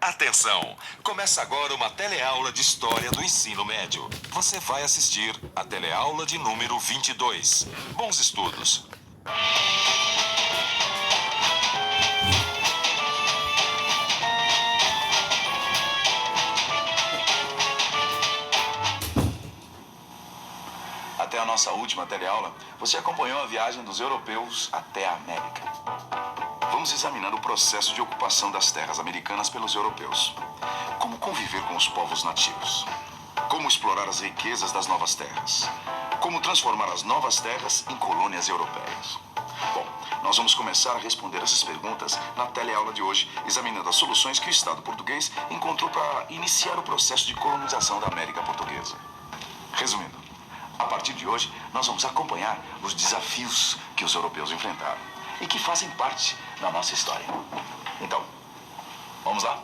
Atenção! Começa agora uma teleaula de História do Ensino Médio. Você vai assistir a teleaula de número 22. Bons estudos! Até a nossa última teleaula, você acompanhou a viagem dos europeus até a América. Vamos examinar o processo de ocupação das terras americanas pelos europeus. Como conviver com os povos nativos. Como explorar as riquezas das novas terras. Como transformar as novas terras em colônias europeias. Bom, nós vamos começar a responder essas perguntas na teleaula de hoje, examinando as soluções que o Estado português encontrou para iniciar o processo de colonização da América Portuguesa. Resumindo, a partir de hoje, nós vamos acompanhar os desafios que os europeus enfrentaram e que fazem parte da nossa história. Então, vamos lá?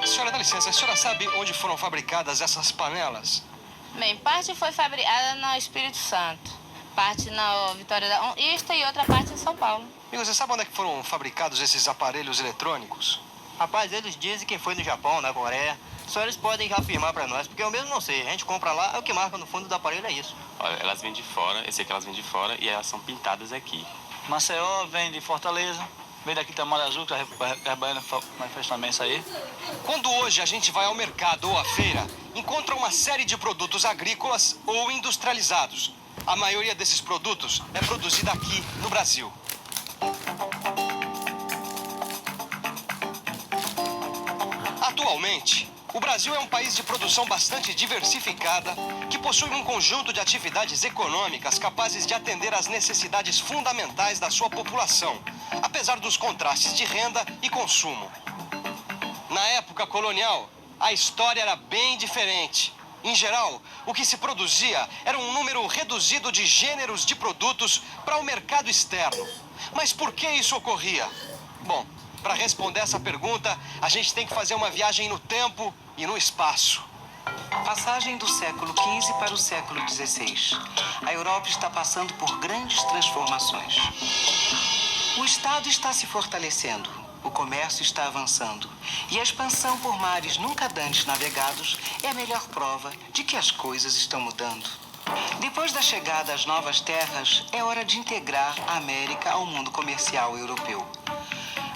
Senhora, dá licença, a senhora sabe onde foram fabricadas essas panelas? Bem, parte foi fabricada no Espírito Santo, parte na Vitória da Conquista e outra parte em São Paulo. E você sabe onde é que foram fabricados esses aparelhos eletrônicos? Rapaz, eles dizem que foi no Japão, na Coreia. Só eles podem afirmar pra nós, porque eu mesmo não sei. A gente compra lá, é o que marca no fundo do aparelho, é isso. Olha, elas vêm de fora, eu sei que elas vêm de fora e elas são pintadas aqui. Maceió vem de Fortaleza, vem daqui da Malha Azul, que a Baiana fez também isso aí. Quando hoje a gente vai ao mercado ou à feira, encontra uma série de produtos agrícolas ou industrializados. A maioria desses produtos é produzida aqui no Brasil. Atualmente, o Brasil é um país de produção bastante diversificada, que possui um conjunto de atividades econômicas capazes de atender às necessidades fundamentais da sua população, apesar dos contrastes de renda e consumo. Na época colonial, a história era bem diferente. Em geral, o que se produzia era um número reduzido de gêneros de produtos para o mercado externo. Mas por que isso ocorria? Bom, para responder essa pergunta, a gente tem que fazer uma viagem no tempo e no espaço. Passagem do século XV para o século XVI. A Europa está passando por grandes transformações. O Estado está se fortalecendo, o comércio está avançando e a expansão por mares nunca antes navegados é a melhor prova de que as coisas estão mudando. Depois da chegada às novas terras, é hora de integrar a América ao mundo comercial europeu.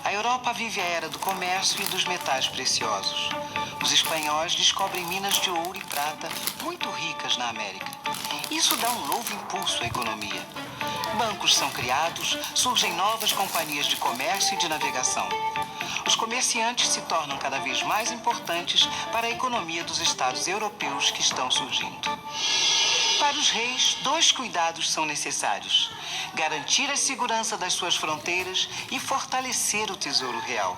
A Europa vive a era do comércio e dos metais preciosos. Os espanhóis descobrem minas de ouro e prata muito ricas na América. Isso dá um novo impulso à economia. Bancos são criados, surgem novas companhias de comércio e de navegação. Os comerciantes se tornam cada vez mais importantes para a economia dos estados europeus que estão surgindo. Para os reis, dois cuidados são necessários: garantir a segurança das suas fronteiras e fortalecer o tesouro real.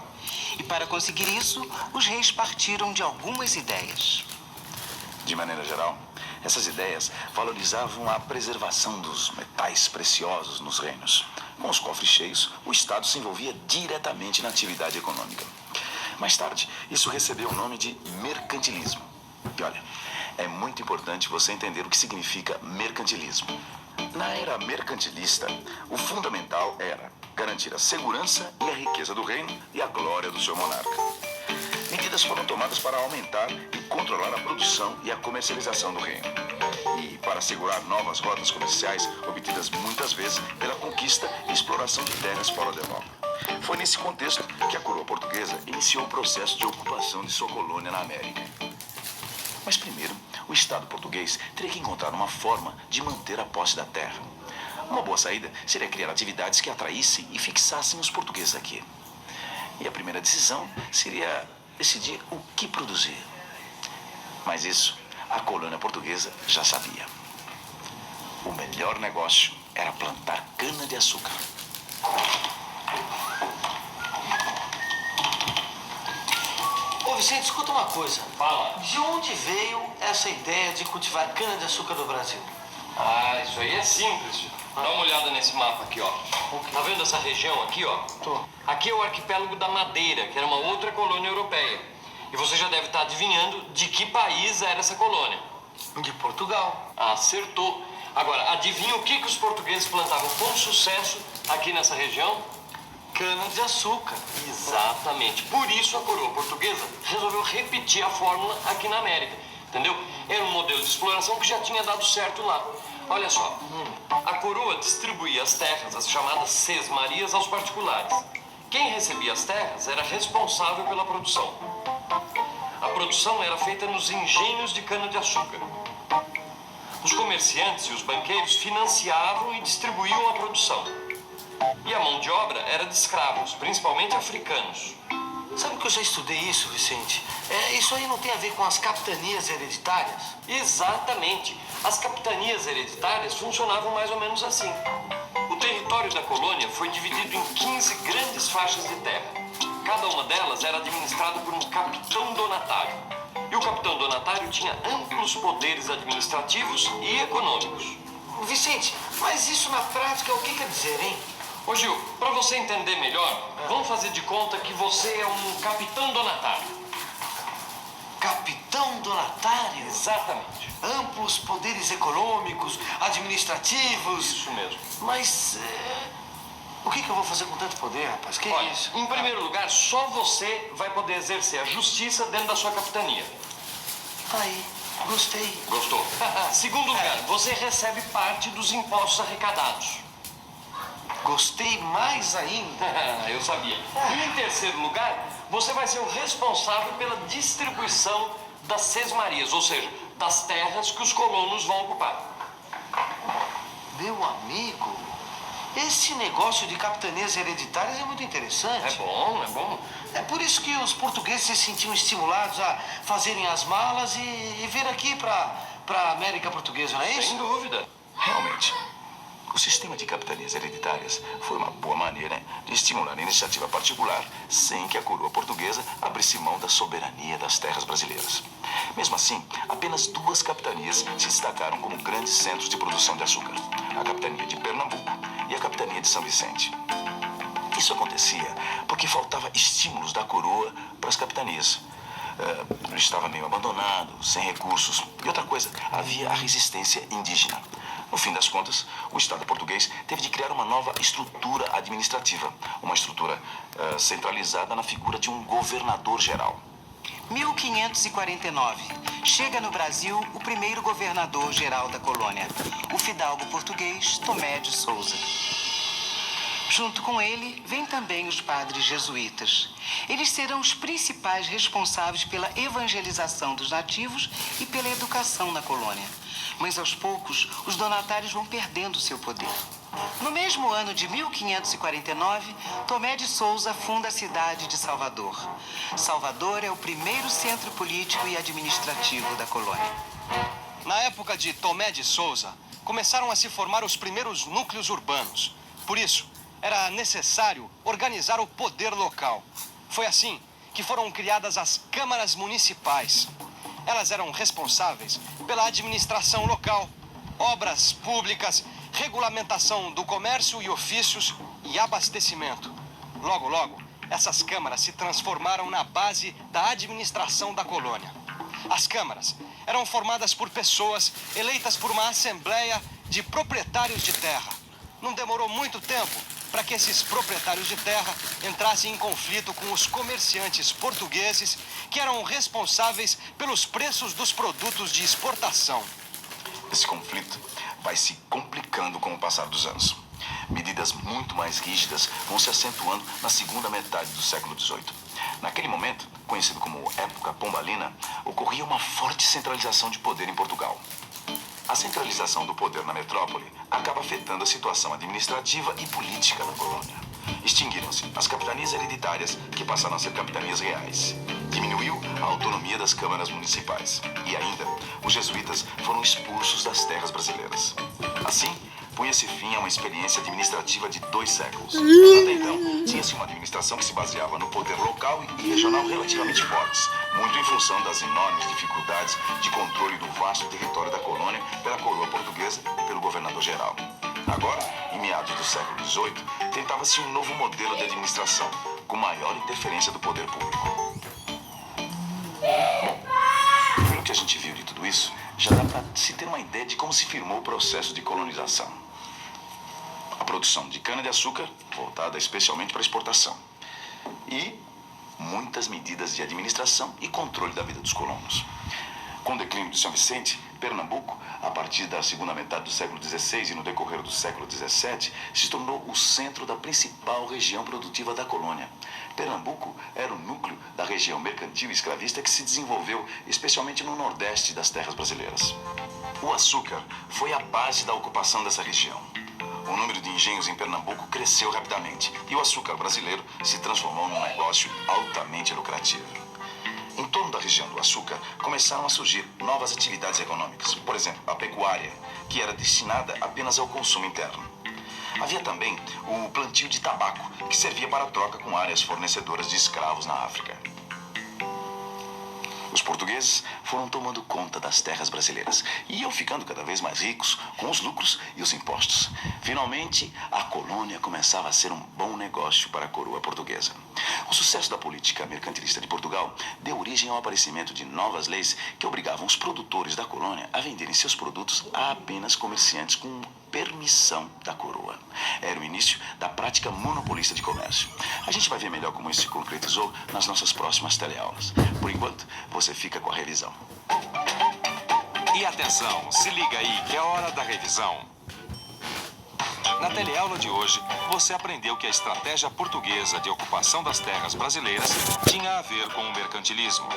E para conseguir isso, os reis partiram de algumas ideias. De maneira geral, essas ideias valorizavam a preservação dos metais preciosos nos reinos. Com os cofres cheios, o Estado se envolvia diretamente na atividade econômica. Mais tarde, isso recebeu o nome de mercantilismo. E olha, é muito importante você entender o que significa mercantilismo. Na era mercantilista, o fundamental era garantir a segurança e a riqueza do reino e a glória do seu monarca. Medidas foram tomadas para aumentar e controlar a produção e a comercialização do reino. E para assegurar novas rotas comerciais, obtidas muitas vezes pela conquista e exploração de terras fora da Europa. Foi nesse contexto que a coroa portuguesa iniciou o processo de ocupação de sua colônia na América. Mas primeiro, o Estado português teria que encontrar uma forma de manter a posse da terra. Uma boa saída seria criar atividades que atraíssem e fixassem os portugueses aqui. E a primeira decisão seria decidir o que produzir. Mas isso, a colônia portuguesa já sabia. O melhor negócio era plantar cana-de-açúcar. Ô Vicente, escuta uma coisa. Fala. De onde veio essa ideia de cultivar cana-de-açúcar no Brasil? Ah, isso aí é simples. Dá uma olhada nesse mapa aqui, ó. Tá vendo essa região aqui, ó? Tô. Aqui é o arquipélago da Madeira, que era uma outra colônia europeia. E você já deve estar adivinhando de que país era essa colônia. De Portugal. Acertou. Agora, adivinha o que os portugueses plantavam com sucesso aqui nessa região? Cana-de-açúcar. Exatamente. Por isso a coroa portuguesa resolveu repetir a fórmula aqui na América. Entendeu? Era um modelo de exploração que já tinha dado certo lá. Olha só, a coroa distribuía as terras, as chamadas sesmarias, aos particulares. Quem recebia as terras era responsável pela produção. A produção era feita nos engenhos de cana-de-açúcar. Os comerciantes e os banqueiros financiavam e distribuíam a produção. E a mão de obra era de escravos, principalmente africanos. Sabe que eu já estudei isso, Vicente? Isso aí não tem a ver com as capitanias hereditárias? Exatamente. As capitanias hereditárias funcionavam mais ou menos assim. O território da colônia foi dividido em 15 grandes faixas de terra. Cada uma delas era administrada por um capitão donatário. E o capitão donatário tinha amplos poderes administrativos e econômicos. Vicente, mas isso na prática o que quer dizer, hein? Ô Gil, para você entender melhor, vamos fazer de conta que você é um capitão donatário. Capitão donatário? Exatamente. Amplos poderes econômicos, administrativos. Isso mesmo. Mas o que eu vou fazer com tanto poder, rapaz? Que Olha, isso? em primeiro lugar, só você vai poder exercer a justiça dentro da sua capitania. Aí, gostei. Gostou? Segundo lugar, você recebe parte dos impostos arrecadados. Gostei mais ainda. Eu sabia. E em terceiro lugar, você vai ser o responsável pela distribuição das sesmarias, ou seja, das terras que os colonos vão ocupar. Meu amigo, esse negócio de capitanias hereditárias é muito interessante. É bom, é bom. É por isso que os portugueses se sentiam estimulados a fazerem as malas e vir aqui para América Portuguesa, não é isso? Sem dúvida. Realmente, o sistema de capitanias hereditárias foi uma boa maneira de estimular a iniciativa particular sem que a coroa portuguesa abrisse mão da soberania das terras brasileiras. Mesmo assim, apenas 2 capitanias se destacaram como grandes centros de produção de açúcar: a capitania de Pernambuco e a capitania de São Vicente. Isso acontecia porque faltava estímulos da coroa para as capitanias. Estava meio abandonado, sem recursos. E outra coisa, havia a resistência indígena. No fim das contas, o Estado português teve de criar uma nova estrutura administrativa, uma estrutura centralizada na figura de um governador-geral. 1549. Chega no Brasil o primeiro governador-geral da colônia, o fidalgo português Tomé de Souza. Junto com ele, vêm também os padres jesuítas. Eles serão os principais responsáveis pela evangelização dos nativos e pela educação na colônia. Mas, aos poucos, os donatários vão perdendo seu poder. No mesmo ano de 1549, Tomé de Souza funda a cidade de Salvador. Salvador é o primeiro centro político e administrativo da colônia. Na época de Tomé de Souza, começaram a se formar os primeiros núcleos urbanos. Por isso, era necessário organizar o poder local. Foi assim que foram criadas as câmaras municipais. Elas eram responsáveis pela administração local, obras públicas, regulamentação do comércio e ofícios e abastecimento. Logo, logo, essas câmaras se transformaram na base da administração da colônia. As câmaras eram formadas por pessoas eleitas por uma assembleia de proprietários de terra. Não demorou muito tempo para que esses proprietários de terra entrassem em conflito com os comerciantes portugueses que eram responsáveis pelos preços dos produtos de exportação. Esse conflito vai se complicando com o passar dos anos. Medidas muito mais rígidas vão se acentuando na segunda metade do século XVIII. Naquele momento, conhecido como Época Pombalina, ocorria uma forte centralização de poder em Portugal. A centralização do poder na metrópole acaba afetando a situação administrativa e política da colônia. Extinguiram-se as capitanias hereditárias, que passaram a ser capitanias reais. Diminuiu a autonomia das câmaras municipais. E ainda, os jesuítas foram expulsos das terras brasileiras. Assim, punha-se fim a uma experiência administrativa de 2 séculos. Até então, tinha-se uma administração que se baseava no poder local e regional relativamente fortes, muito em função das enormes dificuldades de controle do vasto território da colônia pela coroa portuguesa e pelo governador-geral. Agora, em meados do século XVIII, tentava-se um novo modelo de administração, com maior interferência do poder público. Bom, pelo que a gente viu de tudo isso, já dá para se ter uma ideia de como se firmou o processo de colonização. A produção de cana-de-açúcar, voltada especialmente para exportação. E muitas medidas de administração e controle da vida dos colonos. Com o declínio de São Vicente, Pernambuco, a partir da segunda metade do século XVI e no decorrer do século XVII, se tornou o centro da principal região produtiva da colônia. Pernambuco era o núcleo da região mercantil e escravista que se desenvolveu especialmente no nordeste das terras brasileiras. O açúcar foi a base da ocupação dessa região. O número de engenhos em Pernambuco cresceu rapidamente e o açúcar brasileiro se transformou num negócio altamente lucrativo. Em torno da região do açúcar, começaram a surgir novas atividades econômicas. Por exemplo, a pecuária, que era destinada apenas ao consumo interno. Havia também o plantio de tabaco, que servia para a troca com áreas fornecedoras de escravos na África. Os portugueses foram tomando conta das terras brasileiras e iam ficando cada vez mais ricos com os lucros e os impostos. Finalmente, a colônia começava a ser um bom negócio para a coroa portuguesa. O sucesso da política mercantilista de Portugal deu origem ao aparecimento de novas leis que obrigavam os produtores da colônia a venderem seus produtos a apenas comerciantes com permissão da coroa. Era o início da prática monopolista de comércio. A gente vai ver melhor como isso se concretizou nas nossas próximas teleaulas. Por enquanto, você fica com a revisão. E atenção, se liga aí que é hora da revisão. Na teleaula de hoje, você aprendeu que a estratégia portuguesa de ocupação das terras brasileiras tinha a ver com o mercantilismo.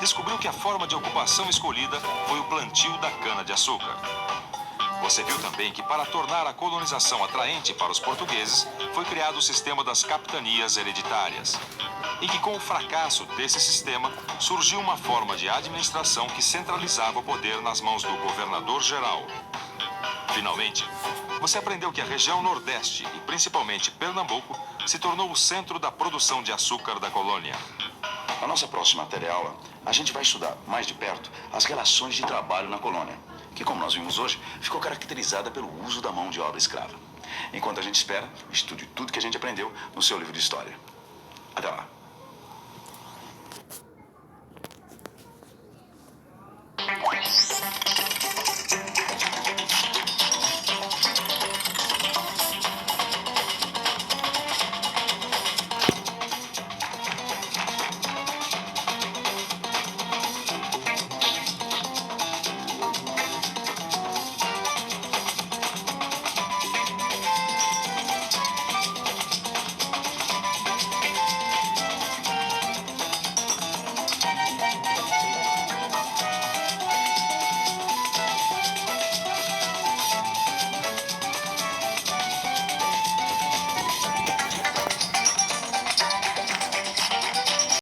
Descobriu que a forma de ocupação escolhida foi o plantio da cana-de-açúcar. Você viu também que, para tornar a colonização atraente para os portugueses, foi criado o sistema das capitanias hereditárias. E que, com o fracasso desse sistema, surgiu uma forma de administração que centralizava o poder nas mãos do governador-geral. Finalmente, você aprendeu que a região Nordeste, e principalmente Pernambuco, se tornou o centro da produção de açúcar da colônia. Na nossa próxima teleaula, a gente vai estudar mais de perto as relações de trabalho na colônia, que, como nós vimos hoje, ficou caracterizada pelo uso da mão de obra escrava. Enquanto a gente espera, estude tudo que a gente aprendeu no seu livro de história. Até lá!